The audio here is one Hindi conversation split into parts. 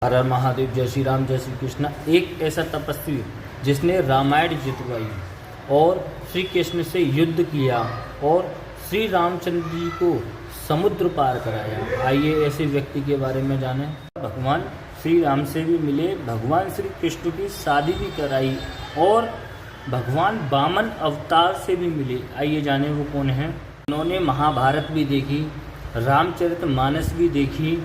हर हर महादेव। जय श्री राम, जय श्री कृष्ण। एक ऐसा तपस्वी जिसने रामायण जितवाई और श्री कृष्ण से युद्ध किया और श्री रामचंद्र जी को समुद्र पार कराया। आइए ऐसे व्यक्ति के बारे में जानें। भगवान श्री राम से भी मिले, भगवान श्री कृष्ण की शादी भी कराई और भगवान वामन अवतार से भी मिले। आइए जानें वो कौन हैं। उन्होंने महाभारत भी देखी, रामचरितमानस भी देखी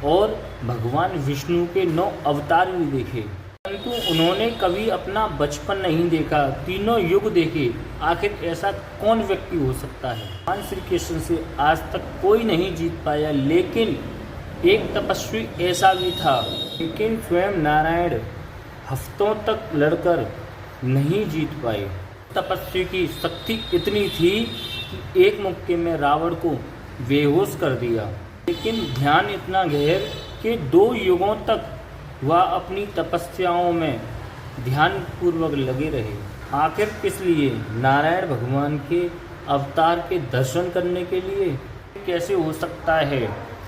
और भगवान विष्णु के 9 अवतार भी देखे, परंतु उन्होंने कभी अपना बचपन नहीं देखा, तीनों युग देखे। आखिर ऐसा कौन व्यक्ति हो सकता है। भगवान श्री कृष्ण से आज तक कोई नहीं जीत पाया, लेकिन एक तपस्वी ऐसा भी था, लेकिन स्वयं नारायण हफ्तों तक लड़कर नहीं जीत पाए। तपस्वी की शक्ति इतनी थी कि एक मुक्के में रावण को बेहोश कर दिया, लेकिन ध्यान इतना गहर कि 2 युगों तक वह अपनी तपस्याओं में ध्यान पूर्वक लगे रहे। आखिर किस लिए? नारायण भगवान के अवतार के दर्शन करने के लिए। कैसे हो सकता है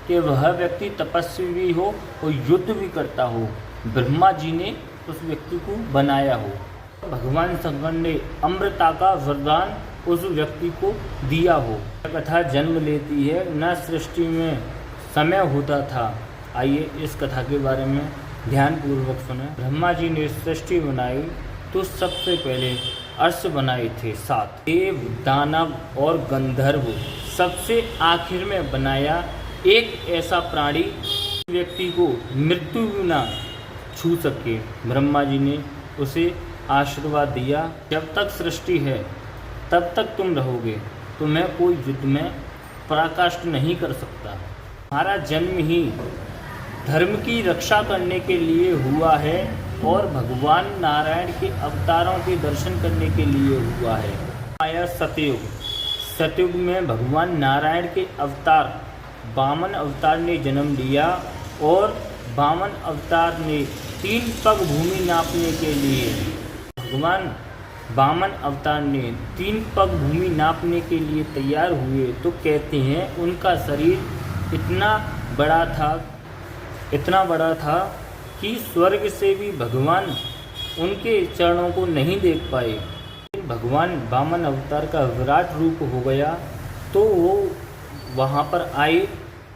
कि वह व्यक्ति तपस्वी भी हो और युद्ध भी करता हो, ब्रह्मा जी ने उस व्यक्ति को बनाया हो, भगवान शंकर ने अमृता का वरदान उस व्यक्ति को दिया हो। कथा जन्म लेती है, न सृष्टि में समय होता था। आइए इस कथा के बारे में ध्यान पूर्वक सुने। ब्रह्मा जी ने सृष्टि बनाई तो सबसे पहले अर्श बनाए थे 7, देव, दानव और गंधर्व। सबसे आखिर में बनाया एक ऐसा प्राणी व्यक्ति को मृत्यु न छू सके। ब्रह्मा जी ने उसे आशीर्वाद दिया, जब तक सृष्टि है तब तक तुम रहोगे, तुम्हें कोई युद्ध में पराकाष्ठ नहीं कर सकता। हमारा जन्म ही धर्म की रक्षा करने के लिए हुआ है और भगवान नारायण के अवतारों के दर्शन करने के लिए हुआ है। आया सतयुग। सतयुग में भगवान नारायण के अवतार वामन अवतार ने जन्म लिया और वामन अवतार ने 3 पग भूमि नापने के लिए भगवान वामन अवतार ने 3 पग भूमि नापने के लिए तैयार हुए तो कहते हैं उनका शरीर इतना बड़ा था कि स्वर्ग से भी भगवान उनके चरणों को नहीं देख पाए। भगवान वामन अवतार का विराट रूप हो गया तो वो वहाँ पर आए।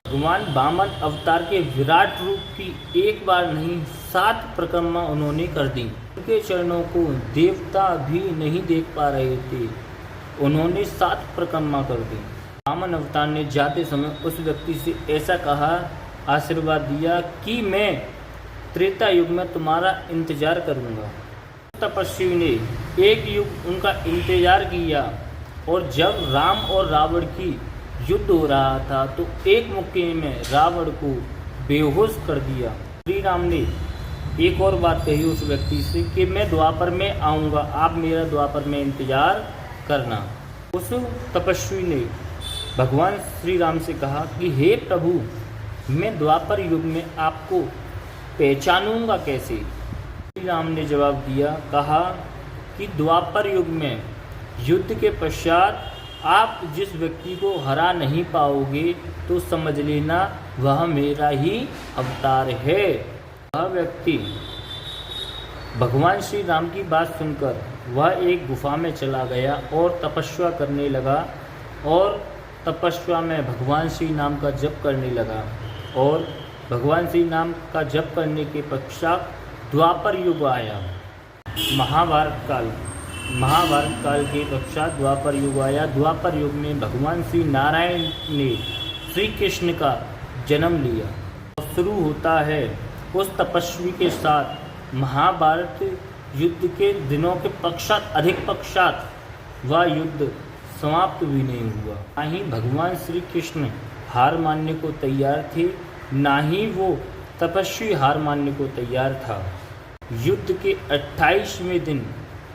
भगवान वामन अवतार के विराट रूप की एक बार नहीं 7 परिक्रमा उन्होंने कर दी। उनके चरणों को देवता भी नहीं देख पा रहे थे, उन्होंने 7 परिक्रमा कर दी। वामन अवतार ने जाते समय उस व्यक्ति से ऐसा कहा, आशीर्वाद दिया कि मैं त्रेता युग में तुम्हारा इंतजार करूंगा। तपस्वी ने 1 युग उनका इंतजार किया और जब राम और रावण की युद्ध हो रहा था तो एक मुक्के में रावण को बेहोश कर दिया। श्री राम ने एक और बात कही उस व्यक्ति से कि मैं द्वापर में आऊँगा, आप मेरा द्वापर में इंतजार करना। उस तपस्वी ने भगवान श्री राम से कहा कि हे प्रभु, मैं द्वापर युग में आपको पहचानूंगा कैसे? श्री राम ने जवाब दिया, कहा कि द्वापर युग में युद्ध के पश्चात आप जिस व्यक्ति को हरा नहीं पाओगे तो समझ लेना वह मेरा ही अवतार है। वह व्यक्ति भगवान श्री राम की बात सुनकर वह एक गुफा में चला गया और तपस्या करने लगा और तपस्या में भगवान श्री नाम का जप करने लगा और भगवान श्री नाम का जप करने के पश्चात द्वापर युग आया। महाभारत काल के पश्चात द्वापर युग आया। द्वापर युग में भगवान श्री नारायण ने श्री कृष्ण का जन्म लिया और शुरू होता है उस तपस्वी के साथ महाभारत युद्ध के दिनों के पश्चात वह युद्ध समाप्त भी नहीं हुआ। ना ही भगवान श्री कृष्ण हार मानने को तैयार थे, ना ही वो तपस्वी हार मानने को तैयार था। युद्ध के 28वें दिन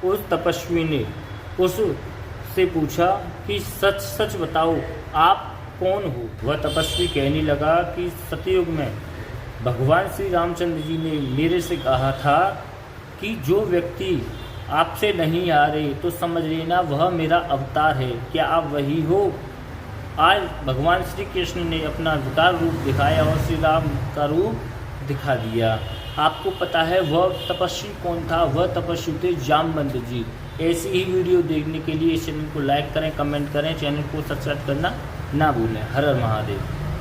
उस तपस्वी ने उससे पूछा कि सच सच बताओ आप कौन हो? वह तपस्वी कहने लगा कि सतयुग में भगवान श्री रामचंद्र जी ने मेरे से कहा था कि जो व्यक्ति आपसे नहीं आ रहे तो समझ लेना वह मेरा अवतार है। क्या आप वही हो? आज भगवान श्री कृष्ण ने अपना अवतार रूप दिखाया और श्री राम का रूप दिखा दिया। आपको पता है वह तपस्वी कौन था? वह तपस्वी थे जामवंत जी। ऐसी ही वीडियो देखने के लिए इस चैनल को लाइक करें, कमेंट करें, चैनल को सब्सक्राइब करना ना भूलें। हर हर महादेव।